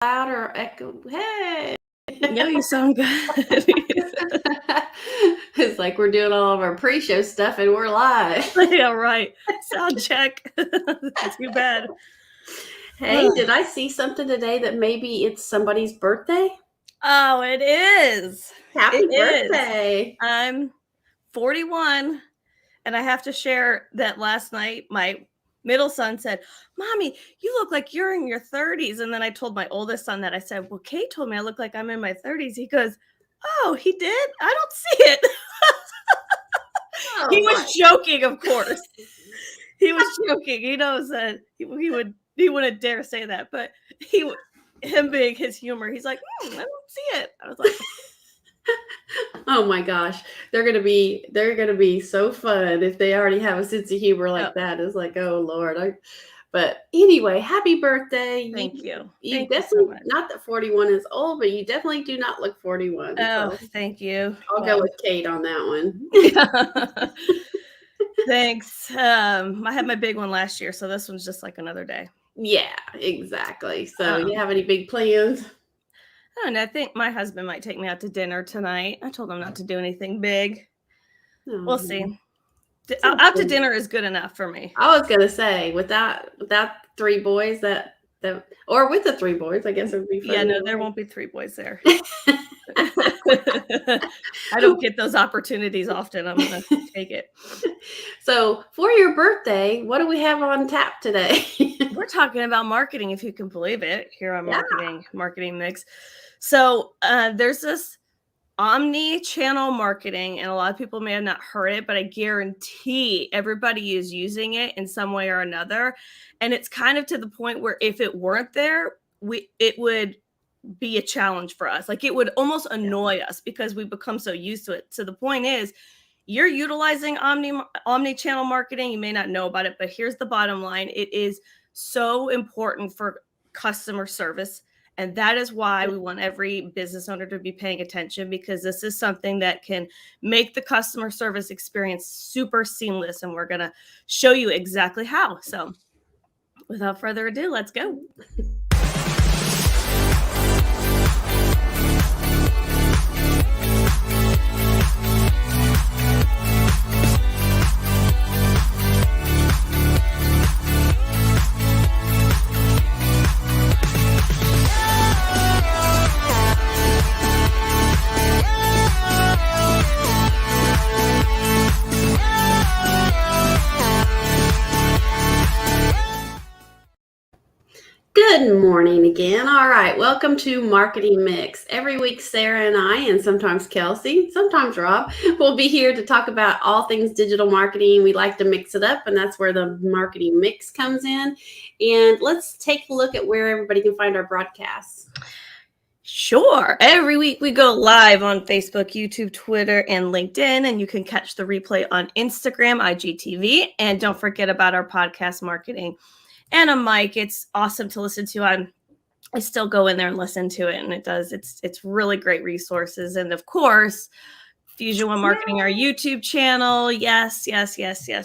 loud or echo. Hey. No, you sound good. It's like we're doing all of our pre-show stuff and we're live. Yeah, right. Sound check. Too bad. Hey, did I see something today that maybe it's somebody's birthday? Oh, it is. Happy It is. birthday. I'm 41, and I have to share that last night my middle son said, "Mommy, you look like you're in your 30s." And then I told my oldest son that. I said, "Well, Kate told me I look like I'm in my 30s." He goes, "Oh, he did? I don't see it." He was joking, of course. He was joking. He knows that he wouldn't dare say that, but him being his humor, he's like, I don't see it. I was like, oh my gosh, they're gonna be so fun if they already have a sense of humor like that. It's like, oh Lord. But anyway, happy birthday. Thank you. You Thank you definitely, so much. not that 41 is old, but you definitely do not look 41. Oh, So thank you. I'll go with Kate on that one. Thanks. I had my big one last year, so this one's just like another day. Yeah, exactly. So you have any big plans? And I think my husband might take me out to dinner tonight. I told him not to do anything big. We'll see. Out to dinner is good enough for me. I was gonna say without 3 boys, that or with the 3 boys, I guess it would be fun. Yeah, no, there won't be 3 boys there. I don't get those opportunities often. I'm gonna take it. So for your birthday, what do we have on tap today? We're talking about marketing, if you can believe it, here on Marketing Mix. So there's this Omnichannel marketing, and a lot of people may have not heard it, but I guarantee everybody is using it in some way or another. And it's kind of to the point where if it weren't there, it would be a challenge for us. Like it would almost annoy us because we become so used to it. So the point is, you're utilizing omni-channel marketing. You may not know about it, but here's the bottom line. It is so important for customer service. And that is why we want every business owner to be paying attention, because this is something that can make the customer service experience super seamless. And we're going to show you exactly how. So without further ado, let's go. Good morning again. All right, welcome to Marketing Mix. Every week, Sarah and I, and sometimes Kelsey, sometimes Rob, will be here to talk about all things digital marketing. We like to mix it up, and that's where the Marketing Mix comes in. And let's take a look at where everybody can find our broadcasts. Sure. Every week we go live on Facebook, YouTube, Twitter, and LinkedIn, and you can catch the replay on Instagram, IGTV, and don't forget about our podcast marketing and a mic. It's awesome to listen to. I still go in there and listen to it, and it's really great resources. And of course, Fusion One Marketing, our YouTube channel. Yes.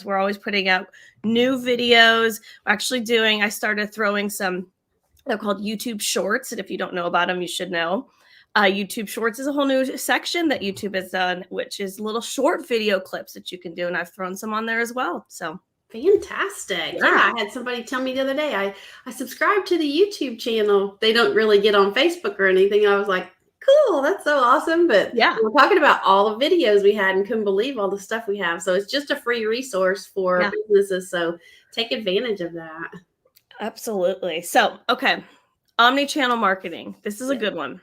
We're always putting out new videos. I started throwing some, they're called YouTube Shorts. And if you don't know about them, you should know. YouTube Shorts is a whole new section that YouTube has done, which is little short video clips that you can do. And I've thrown some on there as well. So fantastic. Yeah, I had somebody tell me the other day, I subscribed to the YouTube channel. They don't really get on Facebook or anything. I was like, cool, that's so awesome. But yeah, we're talking about all the videos we had and couldn't believe all the stuff we have. So it's just a free resource for businesses. So take advantage of that. Absolutely. So, okay. Omnichannel marketing. This is a good one.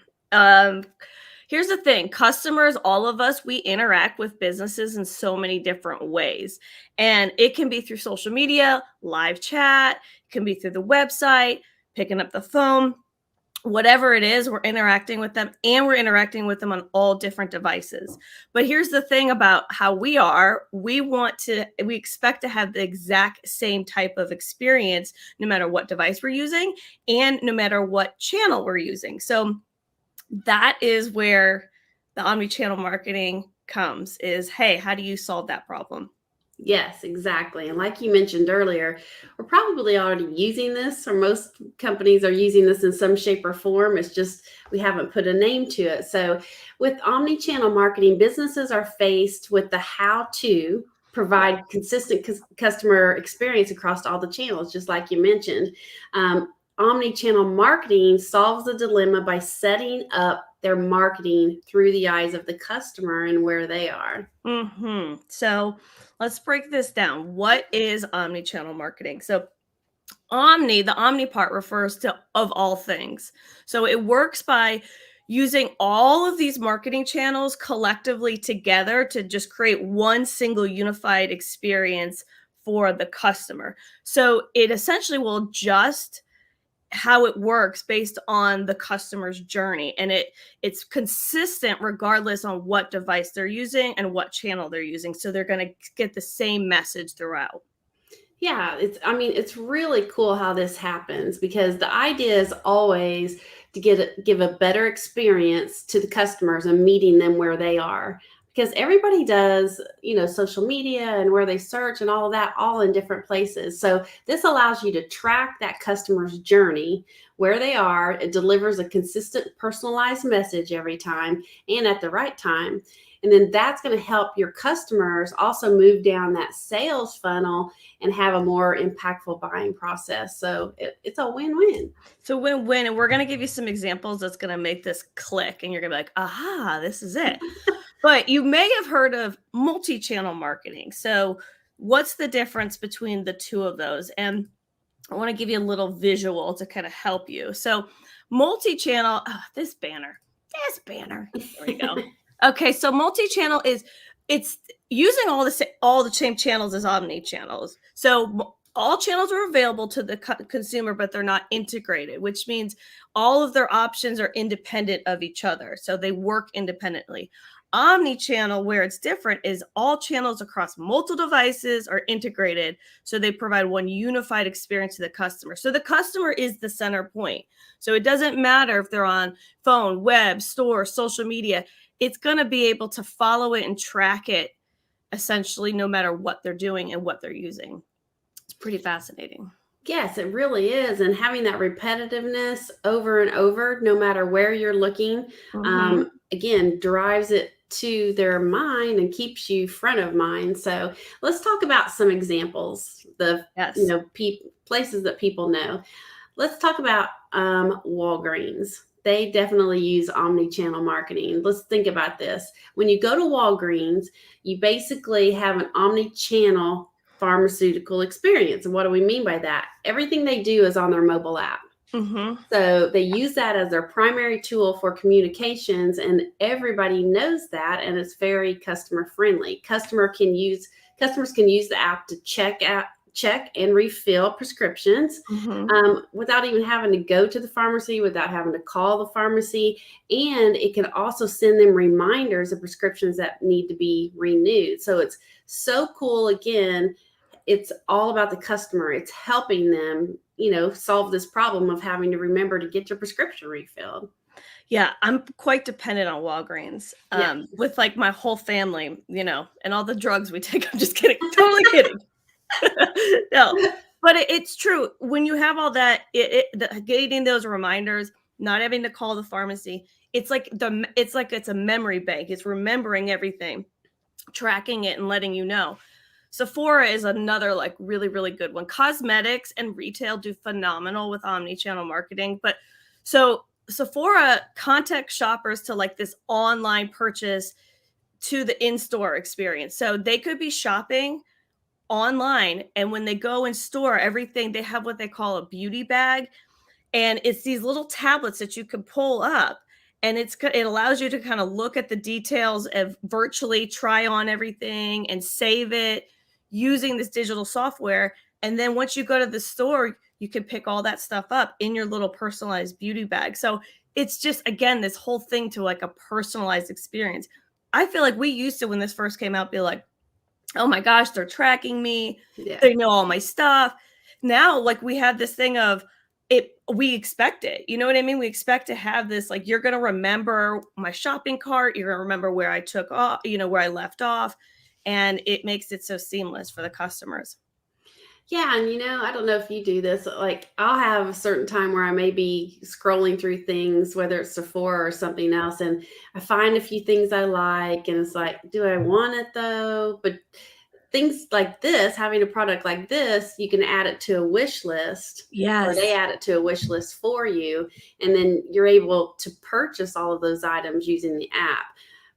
Here's the thing. Customers, all of us, we interact with businesses in so many different ways. And it can be through social media, live chat, it can be through the website, picking up the phone, whatever it is, we're interacting with them, and we're interacting with them on all different devices. But here's the thing about how we are. We expect to have the exact same type of experience no matter what device we're using and no matter what channel we're using. So that is where the omnichannel marketing comes is, hey, how do you solve that problem? Yes, exactly. And like you mentioned earlier, we're probably already using this, or most companies are using this in some shape or form. It's just we haven't put a name to it. So, with omni-channel marketing, businesses are faced with the how to provide consistent customer experience across all the channels, just like you mentioned. Omni-channel marketing solves the dilemma by setting up their marketing through the eyes of the customer and where they are. So let's break this down. What is omni-channel marketing? So the omni part refers to of all things. So it works by using all of these marketing channels collectively together to just create one single unified experience for the customer. So it essentially will adjust how it works based on the customer's journey, and it's consistent regardless on what device they're using and what channel they're using, so they're going to get the same message throughout. Yeah, it's really cool how this happens because the idea is always to give a better experience to the customers and meeting them where they are. Because everybody does, social media and where they search and all of that, all in different places. So this allows you to track that customer's journey, where they are. It delivers a consistent, personalized message every time and at the right time. And then that's going to help your customers also move down that sales funnel and have a more impactful buying process. So it's a win-win. So win-win, and we're going to give you some examples that's going to make this click, and you're going to be like, aha, this is it. But you may have heard of multi-channel marketing. So what's the difference between the two of those? And I want to give you a little visual to kind of help you. So multi-channel, this banner, here we go. Okay, so multi-channel it's using all the same channels as omni-channels. So all channels are available to the consumer, but they're not integrated, which means all of their options are independent of each other. So they work independently. Omni-channel, where it's different, is all channels across multiple devices are integrated, so they provide one unified experience to the customer. So the customer is the center point. So it doesn't matter if they're on phone, web, store, social media. It's going to be able to follow it and track it essentially no matter what they're doing and what they're using. It's pretty fascinating. Yes, it really is. And having that repetitiveness over and over, no matter where you're looking, again, drives it to their mind and keeps you front of mind. So let's talk about some examples, Yes. Places that people know. Let's talk about Walgreens. They definitely use omni-channel marketing. Let's think about this. When you go to Walgreens, you basically have an omni-channel pharmaceutical experience. And what do we mean by that? Everything they do is on their mobile app. So they use that as their primary tool for communications, and everybody knows that, and it's very customer friendly. Customers can use the app to check and refill prescriptions without even having to go to the pharmacy, without having to call the pharmacy. And it can also send them reminders of prescriptions that need to be renewed. So it's so cool. Again, it's all about the customer. It's helping them, solve this problem of having to remember to get your prescription refilled. Yeah, I'm quite dependent on Walgreens with like my whole family, and all the drugs we take. I'm just kidding. Totally kidding. No, but it's true. When you have all that, getting those reminders, not having to call the pharmacy, it's like it's a memory bank. It's remembering everything, tracking it, and letting you know. Sephora is another like really, really good one. Cosmetics and retail do phenomenal with omni-channel marketing. But so Sephora contacts shoppers to like this online purchase to the in-store experience. So they could be shopping online, and when they go in store, everything, they have what they call a beauty bag. And it's these little tablets that you can pull up, and it allows you to kind of look at the details of virtually try on everything and save it using this digital software. And then once you go to the store, you can pick all that stuff up in your little personalized beauty bag. So it's just, again, this whole thing to like a personalized experience. I feel like we used to, when this first came out, be like, oh my gosh, they're tracking me. Yeah. They know all my stuff. Now, like, we have this thing of it, we expect it. You know what I mean? We expect to have this, like, you're going to remember my shopping cart. You're going to remember where I took off, where I left off. and it makes it so seamless for the customers. Yeah, and I don't know if you do this. Like, I'll have a certain time where I may be scrolling through things, whether it's Sephora or something else, and I find a few things I like, and it's like, do I want it though? But things like this, having a product like this, you can add it to a wish list, or they Yes. add it to a wish list for you, and then you're able to purchase all of those items using the app.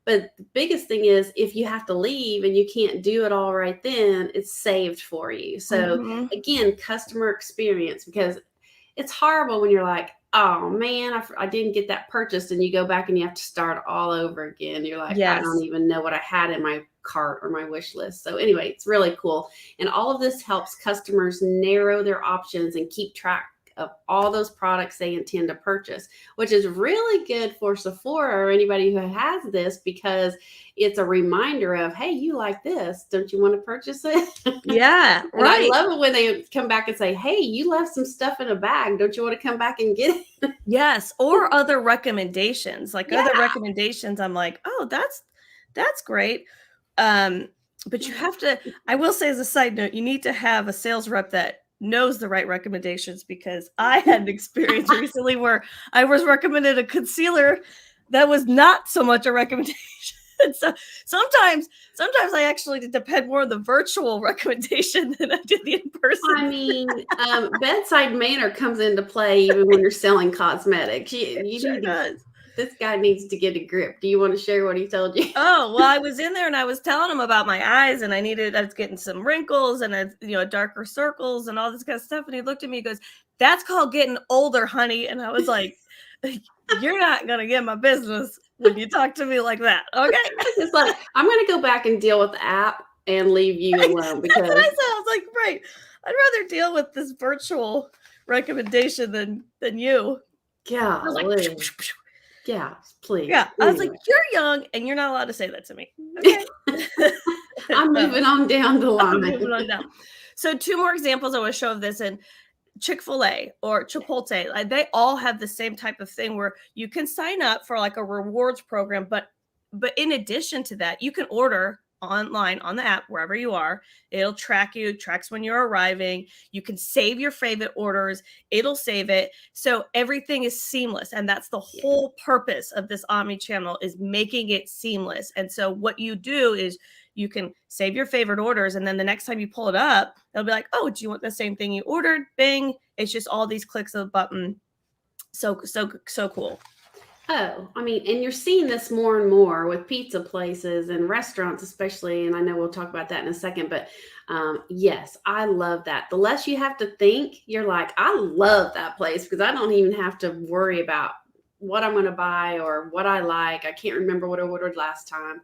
But the biggest thing is, if you have to leave and you can't do it all right then, it's saved for you. So Mhm. again, customer experience, because it's horrible when you're like, oh man, I didn't get that purchased, and you go back and you have to start all over again. You're like, I don't Yes. even know what I had in my cart or my wish list. So anyway, it's really cool. And all of this helps customers narrow their options and keep track of all those products they intend to purchase, which is really good for Sephora or anybody who has this, because it's a reminder of, hey, you like this, don't you want to purchase it? Yeah, And I right. love it when they come back and say, hey, you left some stuff in a bag, don't you want to come back and get it? Yes, or other recommendations. Like Yeah. other recommendations, I'm like, "Oh, that's great." Um, but you have to, I will say as a side note, you need to have a sales rep that knows the right recommendations, because I had an experience recently where I was recommended a concealer that was not so much a recommendation. So sometimes I actually depend more on the virtual recommendation than I did the in-person. I mean, bedside manner comes into play even when you're selling cosmetics. It You sure need to, does. this guy needs to get a grip. Do you want to share what he told you? Oh, well, I was in there and I was telling him about my eyes, and I was getting some wrinkles and darker circles and all this kind of stuff. And he looked at me, he goes, "That's called getting older, honey." And I was like, "You're not gonna get my business when you talk to me like that." Okay. It's like, I'm going to go back and deal with the app and leave you alone, That's what I because said. I was like, right. I'd rather deal with this virtual recommendation than you. I was like, golly. Yeah, please. yeah. I was like, Anyway, "You're young and you're not allowed to say that to me." Okay. I'm So moving on down the I'm line. moving on down. So two more examples I want to show of this. And Chick-fil-A or Chipotle, like, they all have the same type of thing where you can sign up for like a rewards program, but in addition to that, you can order online on the app wherever you are. It'll track you, tracks when you're arriving. You can save your favorite orders, it'll save it. So everything is seamless. And that's the Yeah. whole purpose of this omni-channel, is making it seamless. And so what you do is you can save your favorite orders, and then the next time you pull it up, they'll be like, "Oh, do you want the same thing you ordered?" Bing. It's just all these clicks of a button. So cool. Oh, I mean, and you're seeing this more and more with pizza places and restaurants, especially. And I know we'll talk about that in a second, but yes, I love that. The less you have to think, you're like, I love that place, because I don't even have to worry about what I'm going to buy or what I like. I can't remember what I ordered last time,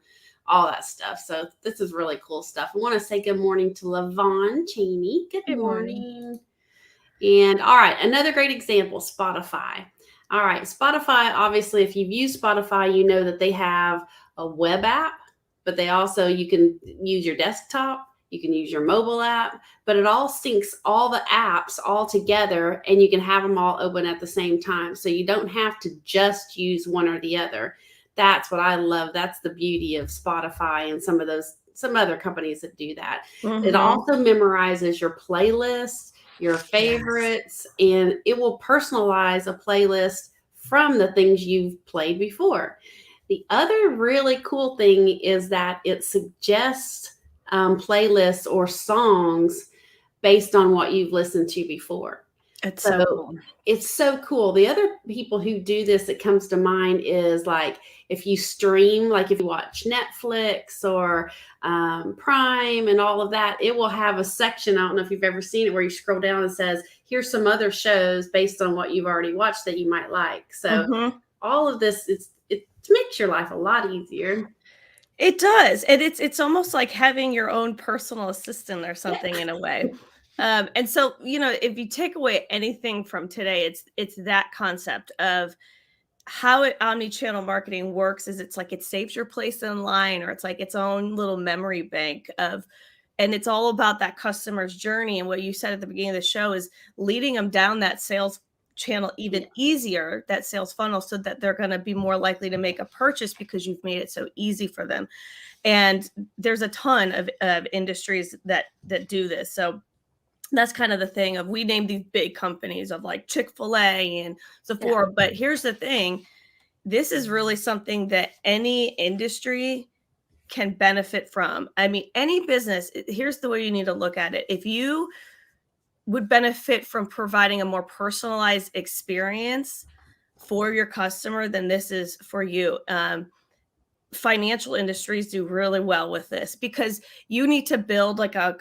all that stuff. So this is really cool stuff. I want to say good morning to Lavon Cheney. Good Good morning. morning. And all right, another great example, Spotify. All right, Spotify, obviously, if you've used Spotify, you know that they have a web app, but you can use your desktop, you can use your mobile app, but it all syncs all the apps all together, and you can have them all open at the same time. So you don't have to just use one or the other. That's what I love. That's the beauty of Spotify and some other companies that do that. It Mhm. also memorizes your playlists, your Yes. favorites, and it will personalize a playlist from the things you've played before. The other really cool thing is that it suggests playlists or songs based on what you've listened to before. It's so So cool. it's so cool. The other people who do this that comes to mind is, like, if you stream, like if you watch Netflix or Prime and all of that, it will have a section. I don't know if you've ever seen it, where you scroll down and says, here's some other shows based on what you've already watched that you might like. So Mhm. all of this, it makes your life a lot easier. It does. And it's almost like having your own personal assistant or Yeah. something, in a way. And so, if you take away anything from today, it's that concept of how omni-channel marketing works. Is it's like it saves your place in line, or it's like its own little memory bank of, and it's all about that customer's journey. And what you said at the beginning of the show is leading them down that sales channel even easier, that sales funnel, so that they're going to be more likely to make a purchase because you've made it so easy for them. And there's a ton of industries that do this. So that's kind of the thing of, we name these big companies of like Chick-fil-A and Sephora. But here's the thing. This is really something that any industry can benefit from. I mean, any business, here's the way you need to look at it. If you would benefit from providing a more personalized experience for your customer, then this is for you. Financial industries do really well with this, because you need to build like a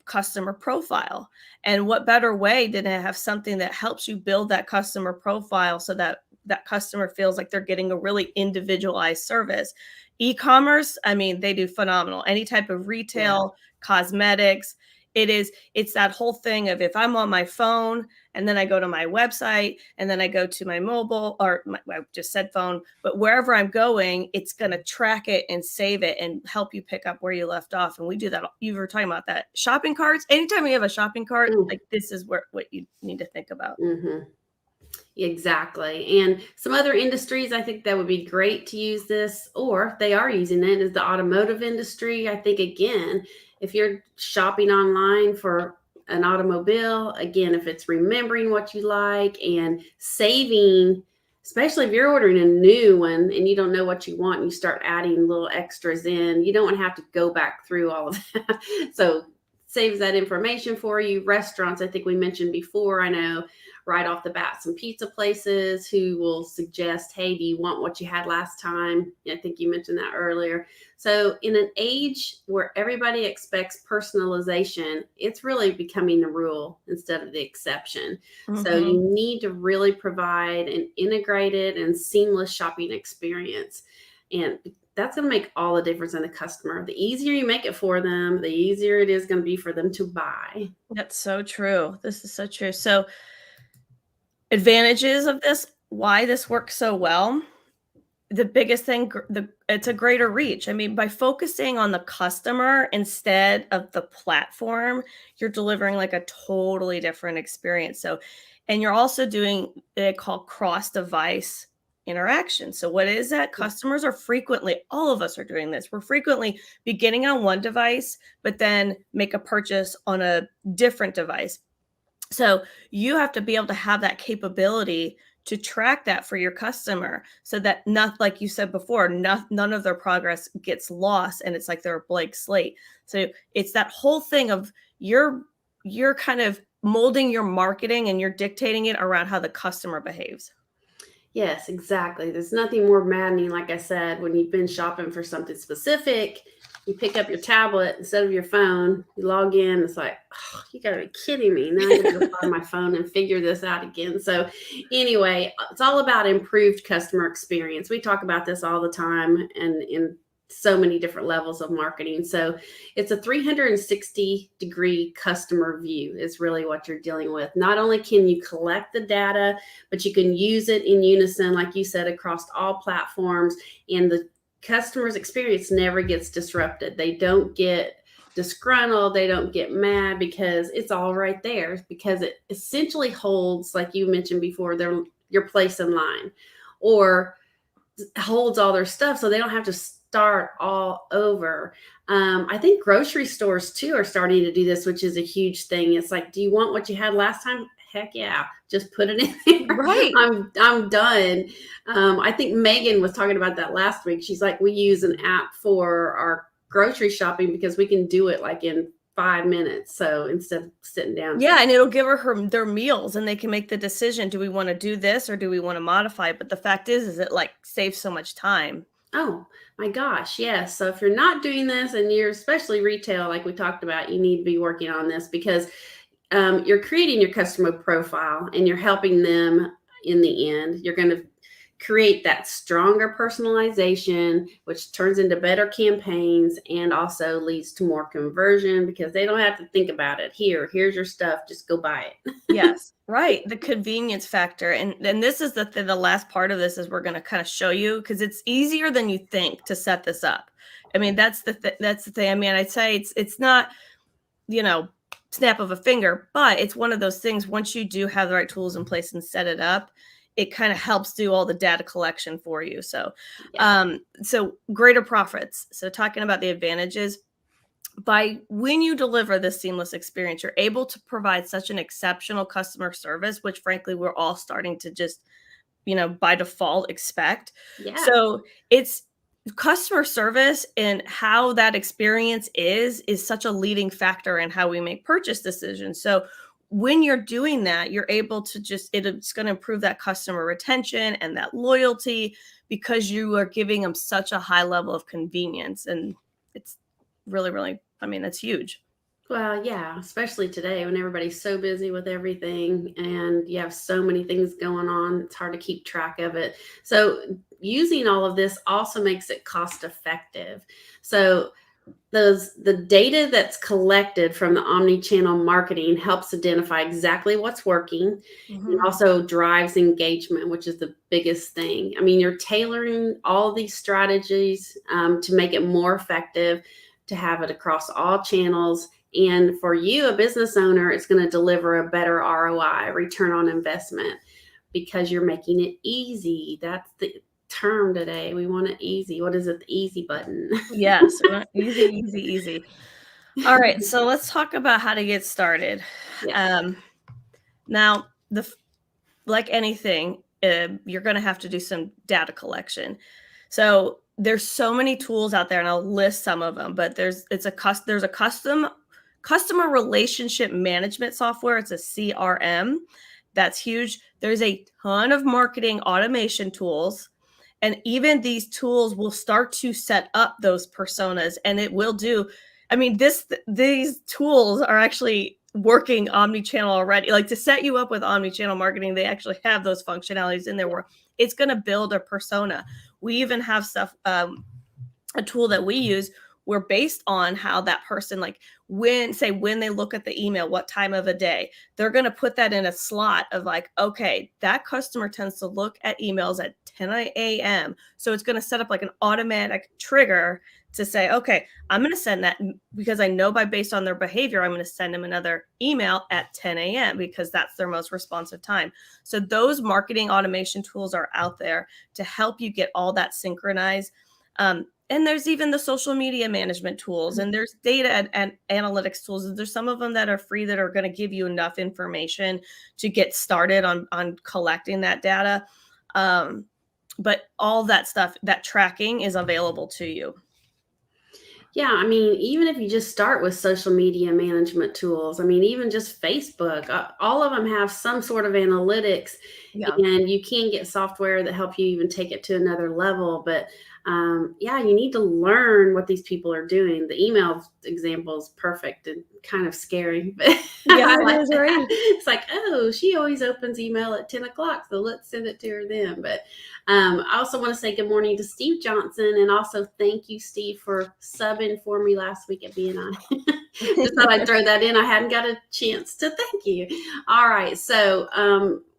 customer profile. And what better way than to have something that helps you build that customer profile, so that that customer feels like they're getting a really individualized service. E-commerce, I mean, they do phenomenal. Any type of retail, cosmetics, it's that whole thing of, if I'm on my phone and then I go to my website and then I go to my mobile, or I just said phone, but wherever I'm going, it's going to track it and save it and help you pick up where you left off. And we do that. You were talking about that. Shopping carts. Anytime you have a shopping cart, like, this is what you need to think about. Exactly. And some other industries, I think that would be great to use this, or if they are using it, is the automotive industry. I think, again, if you're shopping online for an automobile, again, if it's remembering what you like and saving, especially if you're ordering a new one and you don't know what you want, and you start adding little extras in, you don't want to have to go back through all of that. So saves that information for you. Restaurants, I think we mentioned before, I know right off the bat, some pizza places who will suggest, hey, do you want what you had last time? I think you mentioned that earlier. So in an age where everybody expects personalization, it's really becoming the rule instead of the exception. So you need to really provide an integrated and seamless shopping experience. And that's going to make all the difference in the customer. The easier you make it for them, the easier it is going to be for them to buy. That's so true. This is so true. So advantages of this, why this works so well. The biggest thing, it's a greater reach. I mean, by focusing on the customer instead of the platform, you're delivering like a totally different experience. So, and you're also doing, they call cross-device interaction. So what is that? Customers are frequently, all of us are doing this. We're frequently beginning on one device, but then make a purchase on a different device. So you have to be able to have that capability to track that for your customer, so that, not like you said before, none of their progress gets lost, and it's like they're a blank slate. So it's that whole thing of you're kind of molding your marketing and you're dictating it around how the customer behaves. Yes, exactly. There's nothing more maddening, like I said, when you've been shopping for something specific, you pick up your tablet instead of your phone, you log in, it's like, oh, you gotta be kidding me. Now I gotta go find my phone and figure this out again. So anyway, it's all about improved customer experience. We talk about this all the time, and in so many different levels of marketing. So it's a 360-degree customer view is really what you're dealing with. Not only can you collect the data, but you can use it in unison, like you said, across all platforms, and the customer's experience never gets disrupted. They don't get disgruntled. They don't get mad, because it's all right there, because it essentially holds, like you mentioned before, your place in line, or holds all their stuff, so they don't have to start all over. I think grocery stores too are starting to do this, which is a huge thing. It's like, do you want what you had last time? Heck yeah, just put it in there. Right. I'm done. I think Megan was talking about that last week. She's like, we use an app for our grocery shopping because we can do it like in 5 minutes. So instead of sitting down. Yeah, and it'll give her their meals, and they can make the decision, do we want to do this or do we want to modify it? But the fact is it like saves so much time. Oh my gosh, yes. So if you're not doing this, and you're especially retail, like we talked about, you need to be working on this, because you're creating your customer profile and you're helping them in the end. You're going to create that stronger personalization, which turns into better campaigns and also leads to more conversion, because they don't have to think about it. Here's your stuff. Just go buy it. Yes, right. The convenience factor. And this is the last part of this is we're going to kind of show you, because it's easier than you think to set this up. I mean, that's the thing. I mean, I'd say it's not, snap of a finger, but it's one of those things, once you do have the right tools in place and set it up, it kind of helps do all the data collection for you. So, Yeah. so greater profits. So talking about the advantages, by when you deliver this seamless experience, you're able to provide such an exceptional customer service, which frankly, we're all starting to just, by default expect. Yeah. So it's customer service and how that experience is such a leading factor in how we make purchase decisions. So when you're doing that, you're able to it's going to improve that customer retention and that loyalty because you are giving them such a high level of convenience. And it's really, really, I mean, that's huge. Well, yeah, especially today when everybody's so busy with everything and you have so many things going on, it's hard to keep track of it. So, using all of this also makes it cost effective. So, the data that's collected from the omni-channel marketing helps identify exactly what's working and Mhm. also drives engagement, which is the biggest thing. I mean, you're tailoring all these strategies to make it more effective, to have it across all channels. And for you, a business owner, it's going to deliver a better ROI, return on investment, because you're making it easy. That's the term today. We want it easy. What is it? The easy button. Yes, we want easy, easy, easy. All right, so let's talk about how to get started. Yeah. Um, now, like anything, you're going to have to do some data collection. So there's so many tools out there, and I'll list some of them. But there's a custom customer relationship management software. It's a CRM. That's huge. There's a ton of marketing automation tools. And even these tools will start to set up those personas, and it will do. I mean, these tools are actually working omni-channel already. Like, to set you up with omni-channel marketing, they actually have those functionalities in there where it's going to build a persona. We even have stuff, a tool that we use, where based on how that person, like, when they look at the email, what time of a day, they're going to put that in a slot of like, okay, that customer tends to look at emails at 10 a.m. So it's going to set up like an automatic trigger to say, okay, I'm going to send that, because I know based on their behavior, I'm going to send them another email at 10 a.m. because that's their most responsive time. So those marketing automation tools are out there to help you get all that synchronized. And there's even the social media management tools, and there's data and analytics tools. There's some of them that are free that are going to give you enough information to get started on collecting that data. But all that stuff, that tracking, is available to you. Yeah, I mean, even if you just start with social media management tools, I mean, even just Facebook, all of them have some sort of analytics, Yeah. and you can get software that help you even take it to another level. But yeah, you need to learn what these people are doing. The email example is perfect and kind of scary, but Yeah, I it like is, that. right? It's like, oh, she always opens email at 10 o'clock, so let's send it to her then. But I also want to say good morning to Steve Johnson, and also thank you, Steve, for subbing for me last week at BNI. Just thought I'd throw that in. I hadn't got a chance to thank you. All right, so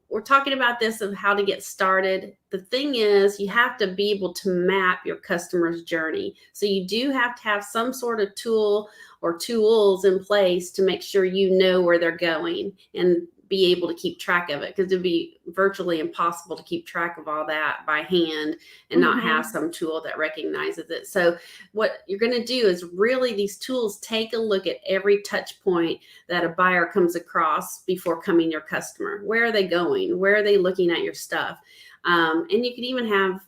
we're talking about this of how to get started. The thing is, you have to be able to map your customer's journey. So you do have to have some sort of tool or tools in place to make sure you know where they're going and be able to keep track of it, because it'd be virtually impossible to keep track of all that by hand and not have some tool that recognizes it. So what you're going to do is, really, these tools take a look at every touch point that a buyer comes across before coming your customer. Where are they going? Where are they looking at your stuff? And you can even have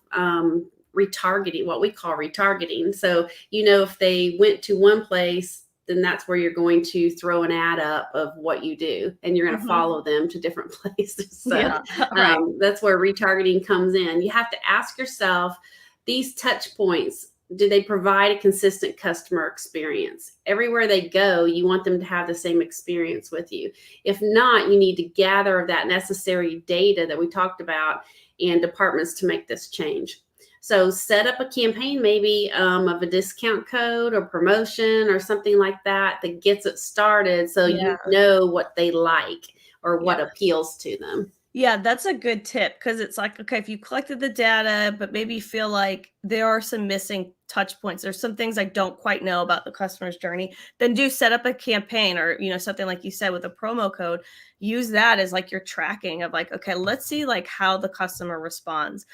retargeting, what we call retargeting. So, if they went to one place, then that's where you're going to throw an ad up of what you do, and you're going to follow them to different places. So Yeah, right. that's where retargeting comes in. You have to ask yourself, these touch points, do they provide a consistent customer experience? Everywhere they go, you want them to have the same experience with you. If not, you need to gather that necessary data that we talked about and departments to make this change. So set up a campaign, maybe of a discount code or promotion or something like that gets it started, so you know what they like or what appeals to them. Yeah, that's a good tip, because it's like, okay, if you collected the data, but maybe you feel like there are some missing touch points. There's some things I don't quite know about the customer's journey. Then do set up a campaign, or, you know, something like you said with a promo code. Use that as like your tracking of like, okay, let's see like how the customer responds.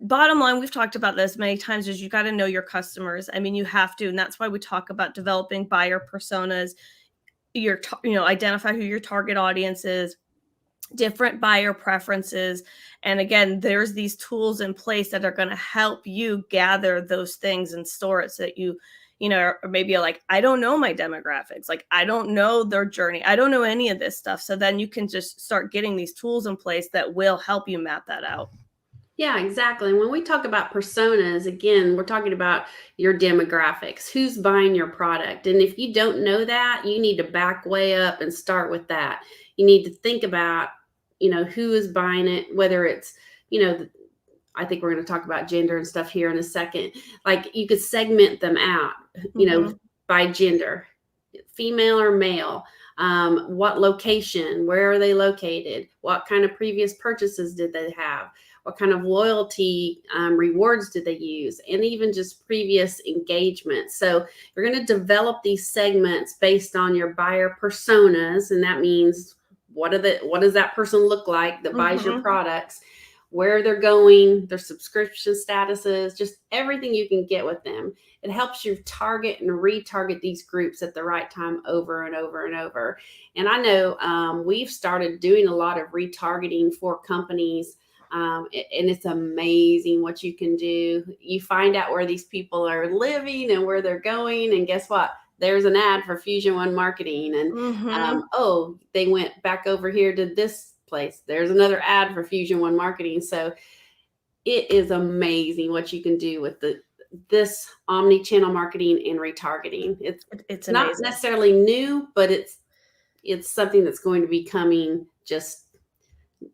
Bottom line, we've talked about this many times, is you got to know your customers. I mean, you have to, and that's why we talk about developing buyer personas. Identify who your target audience is, different buyer preferences. And again, there's these tools in place that are going to help you gather those things and store it, so that you know, or maybe like, I don't know my demographics. Like, I don't know their journey. I don't know any of this stuff. So then you can just start getting these tools in place that will help you map that out. Yeah, exactly. When we talk about personas, again, we're talking about your demographics, who's buying your product. And if you don't know that, you need to back way up and start with that. You need to think about, you know, who is buying it, whether it's, you know, I think we're going to talk about gender and stuff here in a second. Like, you could segment them out, you know, by gender, female or male. What location, where are they located? What kind of previous purchases did they have? What kind of loyalty rewards did they use? And even just previous engagement. So you're going to develop these segments based on your buyer personas. And that means what does that person look like that buys your products, where they're going, their subscription statuses, just everything you can get with them. It helps you target and retarget these groups at the right time over and over and over. And I know we've started doing a lot of retargeting for companies. And it's amazing what you can do. You find out where these people are living and where they're going. And guess what? There's an ad for Fusion One Marketing. And oh, they went back over here to this place. There's another ad for Fusion One Marketing. So it is amazing what you can do with this omni-channel marketing and retargeting. It's not necessarily new, but it's something that's going to be coming just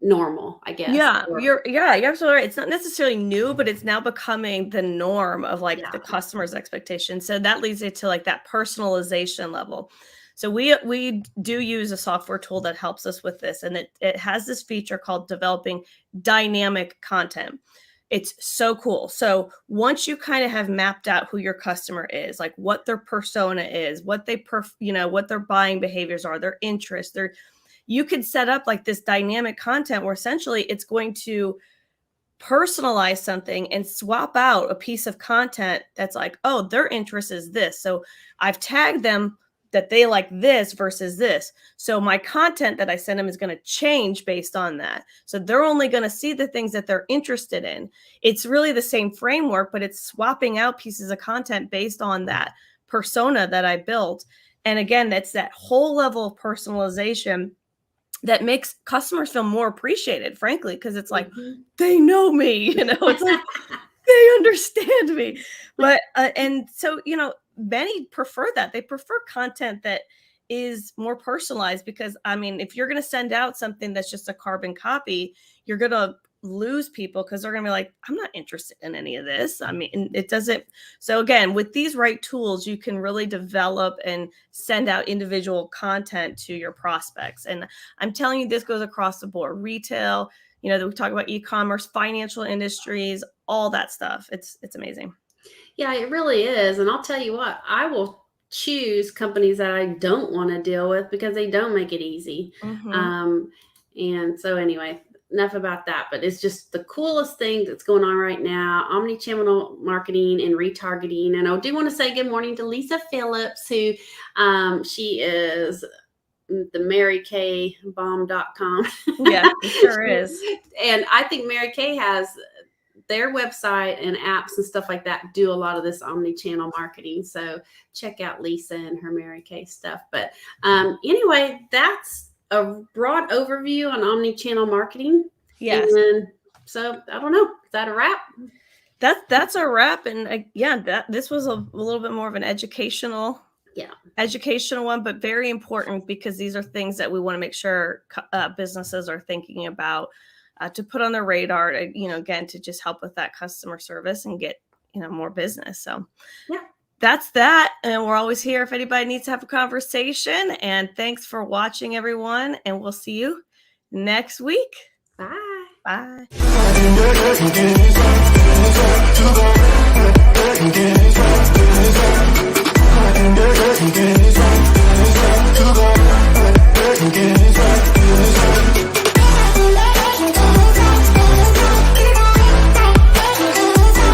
normal, I guess. Yeah, you're absolutely right. It's not necessarily new, but it's now becoming the norm of like the customer's expectation. So that leads it to like that personalization level. So we do use a software tool that helps us with this, and it has this feature called developing dynamic content. It's so cool. So once you kind of have mapped out who your customer is, like what their persona is, what what their buying behaviors are, their interests, you could set up like this dynamic content where essentially it's going to personalize something and swap out a piece of content that's like, oh, their interest is this. So I've tagged them that they like this versus this. So my content that I send them is going to change based on that. So they're only going to see the things that they're interested in. It's really the same framework, but it's swapping out pieces of content based on that persona that I built. And again, that's that whole level of personalization that makes customers feel more appreciated, frankly, because it's like, they know me, you know, it's like, they understand me. But, and so, you know, many prefer that. They prefer content that is more personalized, because, I mean, if you're going to send out something that's just a carbon copy, you're going to lose people, because they're going to be like, I'm not interested in any of this. I mean, it doesn't. So again, with these right tools, you can really develop and send out individual content to your prospects. And I'm telling you, this goes across the board: retail, you know, we talk about e-commerce, financial industries, all that stuff. It's amazing. Yeah, it really is. And I'll tell you what, I will choose companies that I don't want to deal with because they don't make it easy. And so anyway, enough about that, but it's just the coolest thing that's going on right now: omni-channel marketing and retargeting. And I do want to say good morning to Lisa Phillips, who she is the MaryKayBomb.com. Yeah, it sure is. And I think Mary Kay has their website and apps and stuff like that do a lot of this omni-channel marketing. So check out Lisa and her Mary Kay stuff. But anyway, that's a broad overview on omni-channel marketing. Yes. And so I don't know, is that a wrap? That's a wrap. And this was a little bit more of an educational one, but very important, because these are things that we want to make sure businesses are thinking about, to put on their radar, again, to just help with that customer service and get, more business. So that's that. And we're always here if anybody needs to have a conversation. And thanks for watching, everyone. And we'll see you next week. Bye. Bye.